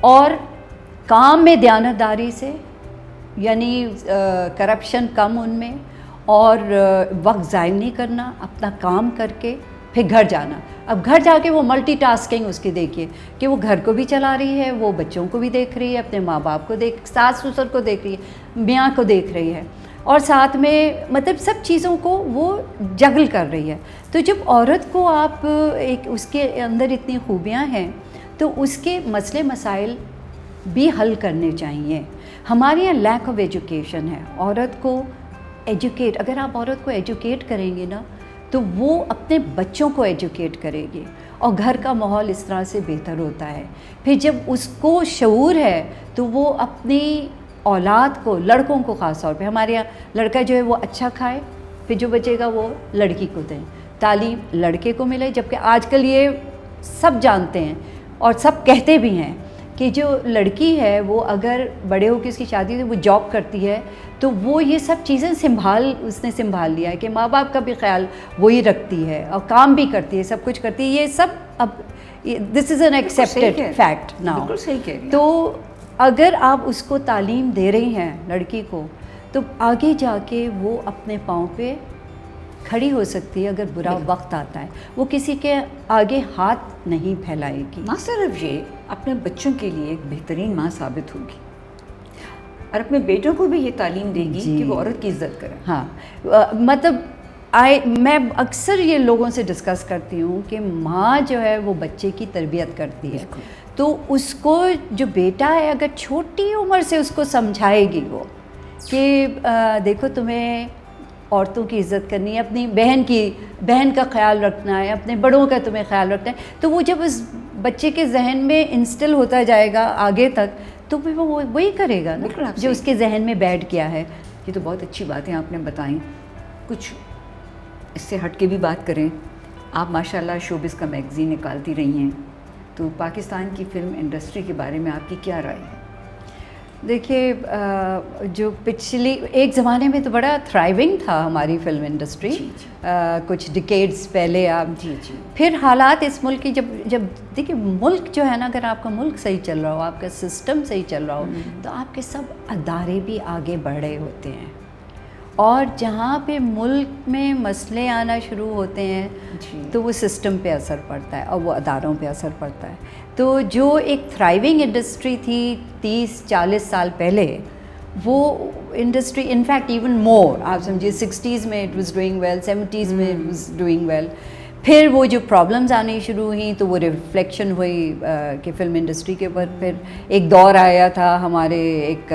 اور کام میں دیانتداری سے، یعنی کرپشن کم ان میں، اور وقت ضائع نہیں کرنا، اپنا کام کر کے پھر گھر جانا. اب گھر جا کے وہ ملٹی ٹاسکنگ اس کی دیکھیے کہ وہ گھر کو بھی چلا رہی ہے، وہ بچوں کو بھی دیکھ رہی ہے، اپنے ماں باپ کو ساس سسر کو دیکھ رہی ہے، میاں کو دیکھ رہی ہے، اور ساتھ میں مطلب سب چیزوں کو وہ جگل کر رہی ہے. تو جب عورت کو آپ ایک اس کے اندر اتنی خوبیاں ہیں تو اس کے مسئلے مسائل بھی حل کرنے چاہیے. ہمارے یہاں لیک آف ایجوکیشن ہے. عورت کو ایجوکیٹ، اگر آپ عورت کو ایجوکیٹ کریں گے نا تو وہ اپنے بچوں کو ایجوکیٹ کرے گی، اور گھر کا ماحول اس طرح سے بہتر ہوتا ہے. پھر جب اس کو شعور ہے تو وہ اپنی اولاد کو، لڑکوں کو خاص طور پہ، ہمارے یہاں لڑکا جو ہے وہ اچھا کھائے، پھر جو بچے گا وہ لڑکی کو دیں. تعلیم لڑکے کو ملے، جبکہ آج کل یہ سب جانتے ہیں اور سب کہتے بھی ہیں کہ جو لڑکی ہے وہ اگر بڑے ہو کے اس کی شادی ہوئی، وہ جاب کرتی ہے تو وہ یہ سب چیزیں اس نے سنبھال لیا ہے کہ ماں باپ کا بھی خیال وہی رکھتی ہے اور کام بھی کرتی ہے، سب کچھ کرتی ہے. یہ سب اب this is an accepted fact now. تو اگر آپ اس کو تعلیم دے رہی ہیں لڑکی کو تو آگے جا کے وہ اپنے پاؤں پہ کھڑی ہو سکتی ہے. اگر برا وقت آتا ہے وہ کسی کے آگے ہاتھ نہیں پھیلائے گی. نہ صرف یہ اپنے بچوں کے لیے ایک بہترین ماں ثابت ہوگی، اور اپنے بیٹوں کو بھی یہ تعلیم دے گی کہ وہ عورت کی عزت کریں. ہاں مطلب میں اکثر یہ لوگوں سے ڈسکس کرتی ہوں کہ ماں جو ہے وہ بچے کی تربیت کرتی ہے، تو اس کو جو بیٹا ہے اگر چھوٹی عمر سے اس کو سمجھائے گی وہ کہ دیکھو تمہیں عورتوں کی عزت کرنی ہے، اپنی بہن کا خیال رکھنا ہے، اپنے بڑوں کا تمہیں خیال رکھنا ہے، تو وہ جب اس بچے کے ذہن میں انسٹل ہوتا جائے گا آگے تک تو پھر وہ وہی کرے گا نا جو اس کے ذہن میں بیٹھ گیا ہے. یہ تو بہت اچھی باتیں آپ نے بتائیں. کچھ اس سے ہٹ کے بھی بات کریں. آپ ماشاءاللہ شوبز کا میگزین نکالتی رہی ہیں، تو پاکستان کی فلم انڈسٹری کے بارے میں آپ کی کیا رائے ہے؟ دیکھیے جو پچھلی ایک زمانے میں تو بڑا تھرائیونگ تھا ہماری فلم انڈسٹری، کچھ ڈیکیڈز پہلے. آپ پھر حالات اس ملک کی جب دیکھیے ملک جو ہے نا، اگر آپ کا ملک صحیح چل رہا ہو، آپ کا سسٹم صحیح چل رہا ہو تو آپ کے سب ادارے بھی آگے بڑھ رہے ہوتے ہیں. اور جہاں پہ ملک میں مسئلے آنا شروع ہوتے ہیں تو وہ سسٹم پہ اثر پڑتا ہے اور وہ اداروں پہ اثر پڑتا ہے. تو جو ایک تھرائیونگ انڈسٹری تھی 30-40 سال پہلے، وہ انڈسٹری انفیکٹ ایون مور، آپ سمجھیے 60s میں it was doing well, 70s میں اٹ واز ڈوئنگ ویل. پھر وہ جو پرابلمز آنی شروع ہوئیں تو وہ ریفلیکشن ہوئی کہ فلم انڈسٹری کے اوپر. پھر ایک دور آیا تھا ہمارے ایک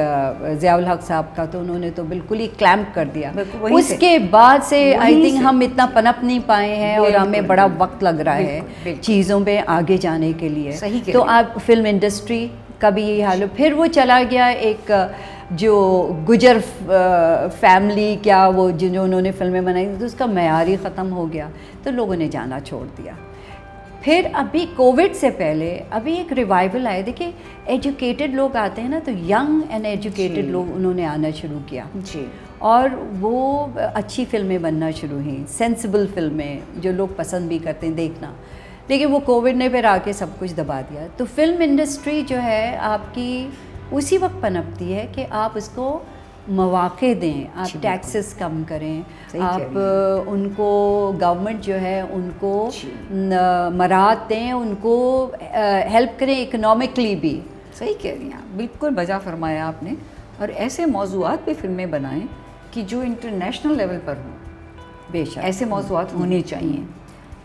ضیاء الحق صاحب کا، تو انہوں نے تو بالکل ہی کلیمپ کر دیا. اس کے بعد سے آئی تھنک ہم اتنا پنپ نہیں پائے ہیں اور ہمیں بڑا وقت لگ رہا ہے چیزوں پہ آگے جانے کے لیے. تو آپ فلم انڈسٹری کا بھی یہی حال ہو. پھر وہ چلا گیا ایک جو گجر فیملی، کیا وہ جو انہوں نے فلمیں بنائی تو اس کا معیار ہی ختم ہو گیا تو لوگوں نے جانا چھوڑ دیا. پھر ابھی کووڈ سے پہلے ابھی ایک ریوائول آئے. دیکھیے ایجوکیٹڈ لوگ آتے ہیں نا، تو ینگ اینڈ ایجوکیٹڈ لوگ انہوں نے آنا شروع کیا اور وہ اچھی فلمیں بننا شروع ہوئیں، سینسیبل فلمیں جو لوگ پسند بھی کرتے ہیں دیکھنا. لیکن وہ کووڈ نے پھر آ کے سب کچھ دبا دیا. تو فلم انڈسٹری جو ہے آپ کی اسی وقت پنپتی ہے کہ آپ اس کو مواقع دیں، آپ ٹیکسز کم کریں، آپ ان کو گورنمنٹ جو ہے ان کو مراعات دیں، ان کو ہیلپ کریں اکنامکلی بھی. صحیح کہہ رہی ہیں آپ، بالکل بجا فرمایا آپ نے. اور ایسے موضوعات پہ فلمیں بنائیں کہ جو انٹرنیشنل لیول پر ہوں. بے شک ایسے موضوعات ہونے چاہیے.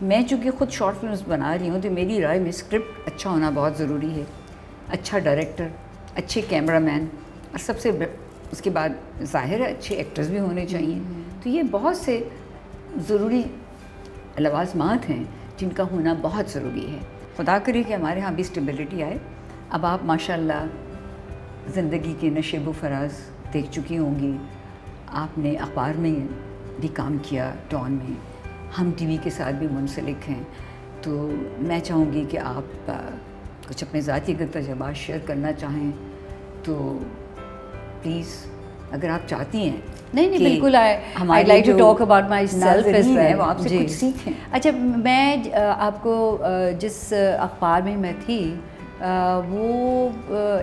میں چونکہ خود شارٹ فلمز بنا رہی ہوں تو میری رائے میں اسکرپٹ اچھا ہونا بہت ضروری ہے، اچھا ڈائریکٹر، اچھے کیمرہ مین، اور سب سے اس کے بعد ظاہر ہے اچھے ایکٹرز بھی ہونے چاہیے. تو یہ بہت سے ضروری لوازمات ہیں جن کا ہونا بہت ضروری ہے. خدا کرے کہ ہمارے ہاں بھی اسٹیبلٹی آئے. اب آپ ماشاءاللہ زندگی کے نشیب و فراز دیکھ چکی ہوں گی. آپ نے اخبار میں بھی کام کیا، ڈان میں، ہم ٹی وی کے ساتھ بھی منسلک ہیں. تو میں چاہوں گی کہ آپ کچھ اپنے ذاتی اگر تجربات شیئر کرنا چاہیں تو پلیز، اگر آپ چاہتی ہیں. نہیں بالکل، I like to talk about myself as well. وہ آپ سے کچھ سیکھیں. اچھا، میں آپ کو جس اخبار میں تھی وہ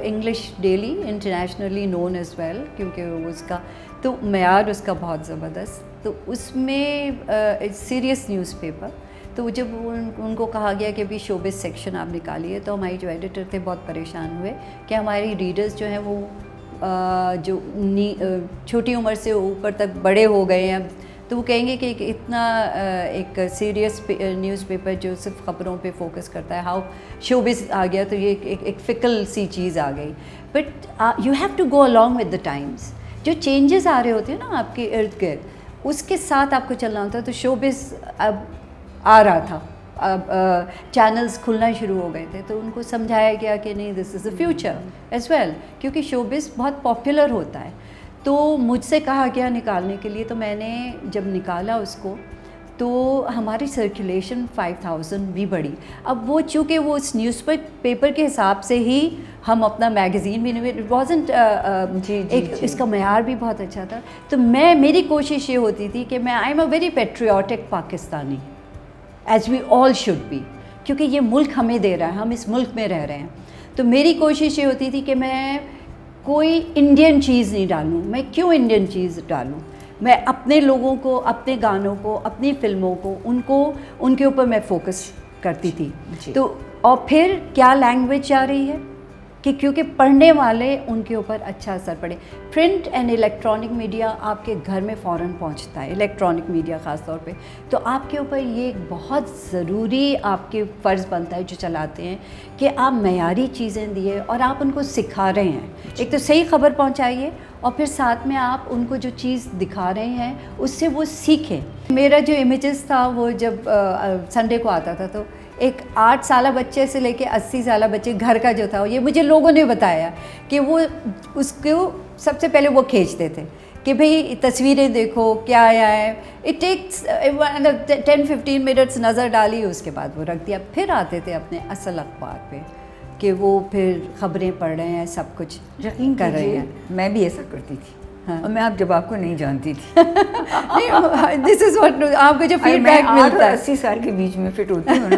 English daily internationally known as well, کیونکہ اس کا تو معیار اس کا بہت زبردست. تو اس میں سیریس نیوز پیپر. تو جب ان کو کہا گیا کہ ابھی شوبز سیکشن آپ نکالیے، تو ہماری جو ایڈیٹر تھے بہت پریشان ہوئے کہ ہماری ریڈرز جو ہیں وہ جو چھوٹی عمر سے اوپر تک بڑے ہو گئے ہیں، تو وہ کہیں گے کہ اتنا ایک سیریس نیوز پیپر جو صرف خبروں پہ فوکس کرتا ہے، ہاؤ شوبز آ گیا تو یہ ایک فکل سی چیز آ گئی. But you have to go along with the times. جو چینجز آ رہے ہوتے ہیں نا آپ کے ارد گرد، اس کے ساتھ آپ کو چلنا ہوتا ہے. تو شوبز اب آ رہا تھا، اب چینلز کھلنا شروع ہو گئے تھے، تو ان کو سمجھایا گیا کہ نہیں، دس از اے فیوچر ایز ویل، کیونکہ شوبز بہت پاپولر ہوتا ہے. تو مجھ سے کہا گیا نکالنے کے لیے، تو میں نے جب نکالا اس کو تو ہماری سرکولیشن 5000 بھی بڑھی. اب وہ چونکہ وہ اس نیوز پیپر کے حساب سے ہی ہم اپنا میگزین بھی وازنٹ ایک اس کا معیار بھی بہت اچھا تھا. تو میری کوشش یہ ہوتی تھی کہ میں I am a very patriotic Pakistani, as we all should be, کیونکہ یہ ملک ہمیں دے رہا ہے، ہم اس ملک میں رہ رہے ہیں. تو میری کوشش یہ ہوتی تھی کہ میں کوئی انڈین چیز نہیں ڈالوں. میں کیوں انڈین چیز ڈالوں؟ میں اپنے لوگوں کو، اپنے گانوں کو، اپنی فلموں کو، ان کے اوپر میں فوکس کرتی تھی. تو اور پھر کیا لینگویج آ رہی ہے کہ کیونکہ پڑھنے والے ان کے اوپر اچھا اثر پڑے. پرنٹ اینڈ الیکٹرانک میڈیا آپ کے گھر میں فوراً پہنچتا ہے، الیکٹرانک میڈیا خاص طور پہ. تو آپ کے اوپر یہ ایک بہت ضروری آپ کے فرض بنتا ہے جو چلاتے ہیں کہ آپ معیاری چیزیں دیے اور آپ ان کو سکھا رہے ہیں. ایک تو صحیح خبر پہنچائیے، اور پھر ساتھ میں آپ ان کو جو چیز دکھا رہے ہیں اس سے وہ سیکھیں. میرا جو امیجز تھا وہ جب سنڈے کو آتا تھا، تو ایک 8 سالہ بچے سے لے کے 80 سالہ بچے گھر کا جو تھا، یہ مجھے لوگوں نے بتایا کہ وہ اس کو سب سے پہلے وہ کھینچتے تھے کہ بھئی تصویریں دیکھو کیا آیا ہے. اٹ ٹیکس 10-15 منٹس نظر ڈالی، اس کے بعد وہ رکھ دیا. پھر آتے تھے اپنے اصل اخبار پہ کہ وہ پھر خبریں پڑھ رہے ہیں، سب کچھ یقین کر رہے ہیں. میں بھی ایسا کرتی تھی. اور میں آپ جب آپ کو نہیں جانتی تھی، دس از واٹ آپ کو جو فیڈ بیک ملتا ہے. 80 سال کے بیچ میں فٹ ہوتی ہوں نا.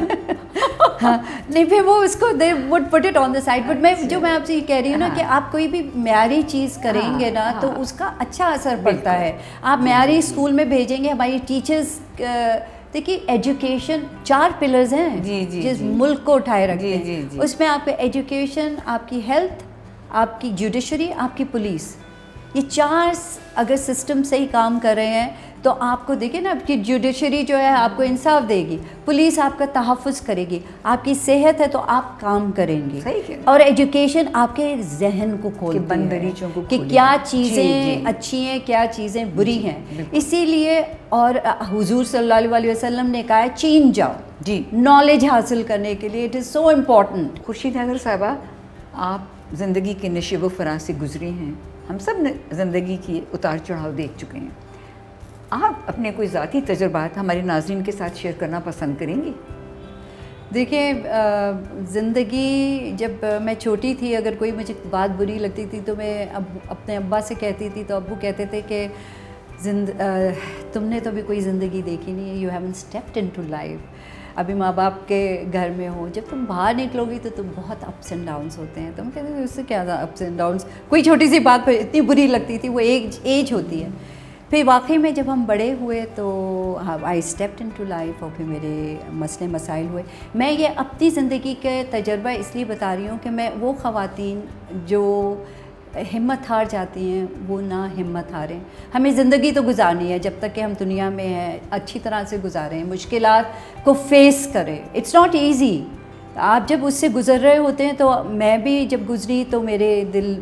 ہاں نہیں، پھر وہ اس کو they would put it on the side. But میں آپ سے یہ کہہ رہی ہوں نا کہ آپ کوئی بھی معیاری چیز کریں گے نا تو اس کا اچھا اثر پڑتا ہے. آپ معیاری اسکول میں بھیجیں گے، ہماری ٹیچرز، دیکھیے ایجوکیشن 4 پلرز ہیں جس ملک کو اٹھائے رکھتے ہیں. اس میں آپ کا ایجوکیشن، آپ کی ہیلتھ، آپ کی جوڈیشری، آپ کی پولیس، یہ 4 اگر سسٹم صحیح کام کر رہے ہیں تو آپ کو دیکھیں نا، آپ کی جوڈیشری جو ہے آپ کو انصاف دے گی، پولیس آپ کا تحفظ کرے گی، آپ کی صحت ہے تو آپ کام کریں گے، اور ایجوکیشن آپ کے ذہن کو کھولتی ہے کہ کیا چیزیں اچھی ہیں، کیا چیزیں بری ہیں. اسی لیے اور حضور صلی اللہ علیہ وسلم نے کہا ہے چین جاؤ نالج حاصل کرنے کے لیے. It is so important. Khurshid Haider صاحبہ، آپ زندگی کے نشیب و فراز سے گزری ہیں. ہم سب نے زندگی کی اتار چڑھاؤ دیکھ چکے ہیں. آپ اپنے کوئی ذاتی تجربات ہمارے ناظرین کے ساتھ شیئر کرنا پسند کریں گی؟ دیکھیں، زندگی جب میں چھوٹی تھی، اگر کوئی مجھے بات بری لگتی تھی تو میں اپنے ابا سے کہتی تھی، تو ابو کہتے تھے کہ تم نے تو ابھی کوئی زندگی دیکھی نہیں ہے، you haven't stepped into life. ابھی ماں باپ کے گھر میں ہو، جب تم باہر نکلو گی تو تم بہت اپس اینڈ ڈاؤنس ہوتے ہیں. تم کہتے ہیں اس سے کیا اپس اینڈ ڈاؤنس، کوئی چھوٹی سی بات پہ اتنی بری لگتی تھی، وہ ایج ہوتی ہے. پھر واقعی میں جب ہم بڑے ہوئے تو آئی اسٹیپڈ ان ٹو لائف، اور پھر میرے مسئلے مسائل ہوئے. میں یہ اپنی زندگی کے تجربہ اس لیے بتا رہی ہوں کہ میں وہ خواتین جو ہمت ہار جاتی ہیں وہ نہ ہمت ہاریں. ہمیں زندگی تو گزارنی ہے، جب تک کہ ہم دنیا میں ہیں اچھی طرح سے گزاریں، مشکلات کو فیس کریں. It's not easy. آپ جب اس سے گزر رہے ہوتے ہیں، تو میں بھی جب گزری تو میرے دل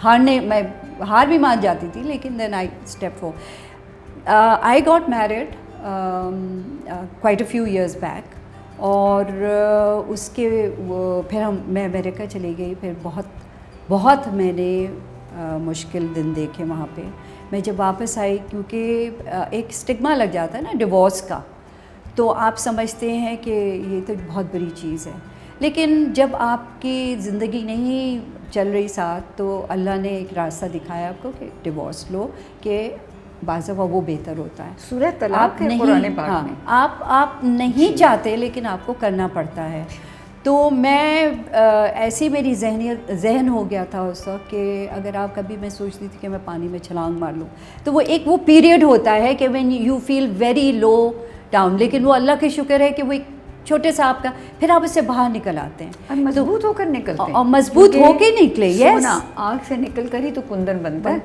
میں ہار بھی مان جاتی تھی، لیکن then I step four. I got married quite a few years back, اور اس کے پھر میں امریکہ چلی گئی. پھر بہت میں نے مشکل دن دیکھے وہاں پہ. میں جب واپس آئی، کیونکہ ایک اسٹگما لگ جاتا ہے نا ڈیورس کا، تو آپ سمجھتے ہیں کہ یہ تو بہت بڑی چیز ہے. لیکن جب آپ کی زندگی نہیں چل رہی ساتھ، تو اللہ نے ایک راستہ دکھایا آپ کو کہ ڈیورس لو، کہ بعض دفعہ وہ بہتر ہوتا ہے. سورہ طلاق ہے قرآن پاک میں. آپ نہیں چاہتے لیکن آپ کو کرنا پڑتا ہے. تو میں ایسی میری ذہن ہو گیا تھا اس وقت کہ اگر آپ کبھی میں سوچتی تھی کہ میں پانی میں چھلانگ مار لوں تو وہ ایک وہ پیریڈ ہوتا ہے کہ when you feel very low down, لیکن وہ اللہ کا شکر ہے کہ وہ ایک چھوٹے سا آپ کا پھر آپ اس سے باہر نکل آتے ہیں، مضبوط ہو کر نکلتے ہیں، اور مضبوط ہو کے نکلے. یس، آنکھ سے نکل کر ہی تو کندن بنتا ہے.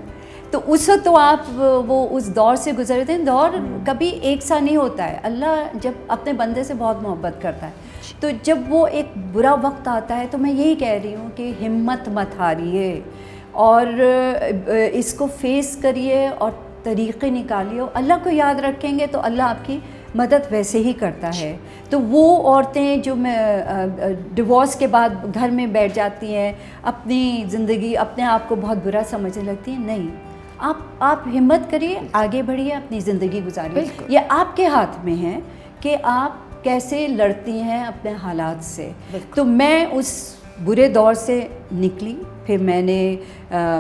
تو اس وقت تو آپ وہ اس دور سے گزرتے ہیں. دور کبھی ایک سا نہیں ہوتا ہے. اللہ جب اپنے بندے سے بہت محبت کرتا ہے تو جب وہ ایک برا وقت آتا ہے تو میں یہی کہہ رہی ہوں کہ ہمت مت ہاریے اور اس کو فیس کریے اور طریقے نکالیے. اللہ کو یاد رکھیں گے تو اللہ آپ کی مدد ویسے ہی کرتا ہے. تو وہ عورتیں جو ڈیورس کے بعد گھر میں بیٹھ جاتی ہیں، اپنی زندگی اپنے آپ کو بہت برا سمجھنے لگتی ہیں، نہیں، آپ ہمت کریے، آگے بڑھیے، اپنی زندگی گزاریے. یہ آپ کے ہاتھ میں ہے کہ آپ کیسے لڑتی ہیں اپنے حالات سے. تو میں اس برے دور سے نکلی، پھر میں نے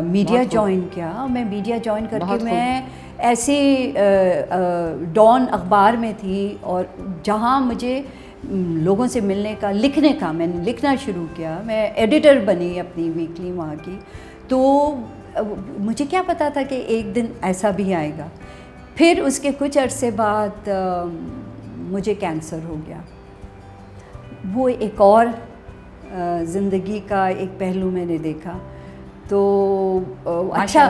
میڈیا جوائن کیا. میں میڈیا جوائن کر کے میں ایسی ڈان اخبار میں تھی، اور جہاں مجھے لوگوں سے ملنے کا، لکھنے کا، میں نے لکھنا شروع کیا. میں ایڈیٹر بنی اپنی ویکلی وہاں کی. تو مجھے کیا پتا تھا کہ ایک دن ایسا بھی آئے گا. پھر اس کے کچھ عرصے بعد مجھے کینسر ہو گیا. وہ ایک اور زندگی کا ایک پہلو میں نے دیکھا. تو اچھا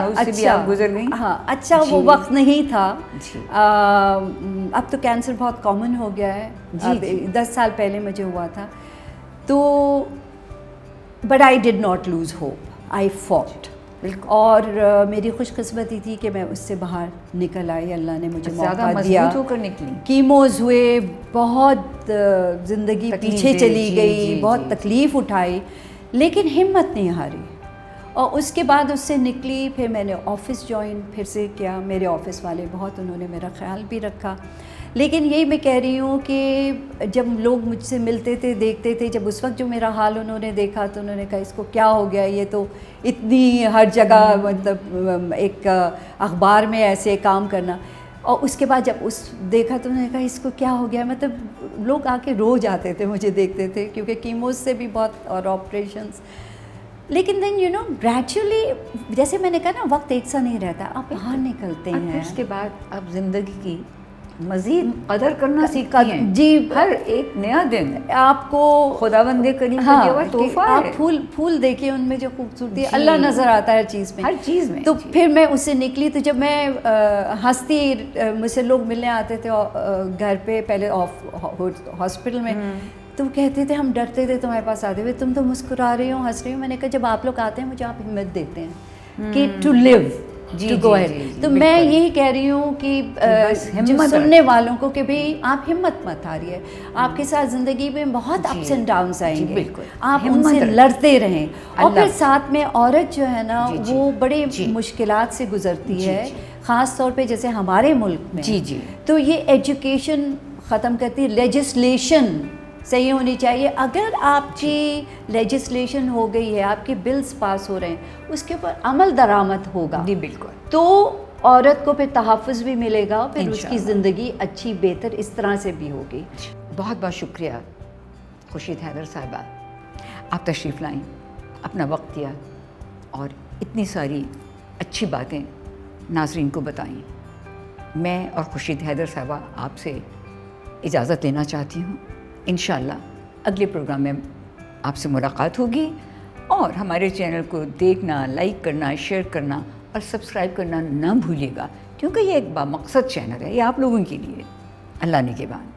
گزر گئی. ہاں، اچھا وہ وقت نہیں تھا. اب تو کینسر بہت کامن ہو گیا ہے. 10 سال پہلے مجھے ہوا تھا. تو but I did not lose hope, I fought. اور میری خوش قسمتی تھی کہ میں اس سے باہر نکل آئی. اللہ نے مجھے موقع دیا. کیموز ہوئے، بہت زندگی پیچھے چلی گئی، بہت تکلیف اٹھائی، لیکن ہمت نہیں ہاری. اور اس کے بعد اس سے نکلی. پھر میں نے آفس جوائن پھر سے کیا. میرے آفس والے بہت، انہوں نے میرا خیال بھی رکھا. لیکن یہی میں کہہ رہی ہوں کہ جب لوگ مجھ سے ملتے تھے، دیکھتے تھے، جب اس وقت جو میرا حال انہوں نے دیکھا تو انہوں نے کہا اس کو کیا ہو گیا، یہ تو اتنی ہر جگہ مطلب ایک اخبار میں ایسے کام کرنا. اور اس کے بعد جب دیکھا تو انہوں نے کہا اس کو کیا ہو گیا. مطلب لوگ آ کے رو جاتے تھے، مجھے دیکھتے تھے، کیونکہ کیموز سے بھی بہت، اور آپریشنس. لیکن دین گریجولی، جیسے میں نے کہا نا، وقت ایک سا نہیں رہتا. آپ باہر نکلتے ہیں. اس کے بعد آپ زندگی کی مزید قدر کرنا سیکھتے ہیں. جی، ہر ایک نیا دن آپ کو خداوند کریم کا دیا ہوا تحفہ ہے. آپ پھول دیکھیں، ان میں جو خوبصورتی ہے، اللہ نظر آتا ہے ہر چیز میں، ہر چیز میں. تو پھر میں اس سے نکلی. تو جب میں ہنستی، مجھ سے لوگ ملنے آتے تھے گھر پہ، پہلے ہاسپٹل میں، تو کہتے تھے، ہم ڈرتے تھے تمہارے پاس آتے ہوئے، تم تو مسکرا رہی ہو، ہنس رہی ہو. میں نے کہا جب آپ لوگ آتے ہیں مجھے آپ ہمت دیتے ہیں کہ to live, to go ahead. تو میں یہی کہہ رہی ہوں کہ سننے والوں کو کہ بھئی آپ ہمت مت ہاریے. آپ کے ساتھ زندگی میں بہت اپس اینڈ ڈاؤنس آئیں گے، آپ ان سے لڑتے رہیں. اور پھر ساتھ میں عورت جو ہے نا، وہ بڑے مشکلات سے گزرتی ہے، خاص طور پہ جیسے ہمارے ملک میں. تو یہ ایجوکیشن ختم کرتی ہے. لیجسلیشن صحیح ہونی چاہیے. اگر آپ کی لیجسلیشن ہو گئی ہے، آپ کے بلز پاس ہو رہے ہیں، اس کے اوپر عمل درآمد ہوگا. جی بالکل. تو عورت کو پھر تحفظ بھی ملے گا، پھر اس کی زندگی اچھی بہتر اس طرح سے بھی ہوگی. بہت بہت شکریہ خورشید حیدر صاحبہ، آپ تشریف لائیں، اپنا وقت دیا اور اتنی ساری اچھی باتیں ناظرین کو بتائیں. میں اور خورشید حیدر صاحبہ آپ سے اجازت لینا چاہتی ہوں. انشاءاللہ اگلے پروگرام میں آپ سے ملاقات ہوگی. اور ہمارے چینل کو دیکھنا، لائک کرنا، شیئر کرنا اور سبسکرائب کرنا نہ بھولیے گا، کیونکہ یہ ایک بامقصد چینل ہے، یہ آپ لوگوں کے لیے. اللہ نگہبان.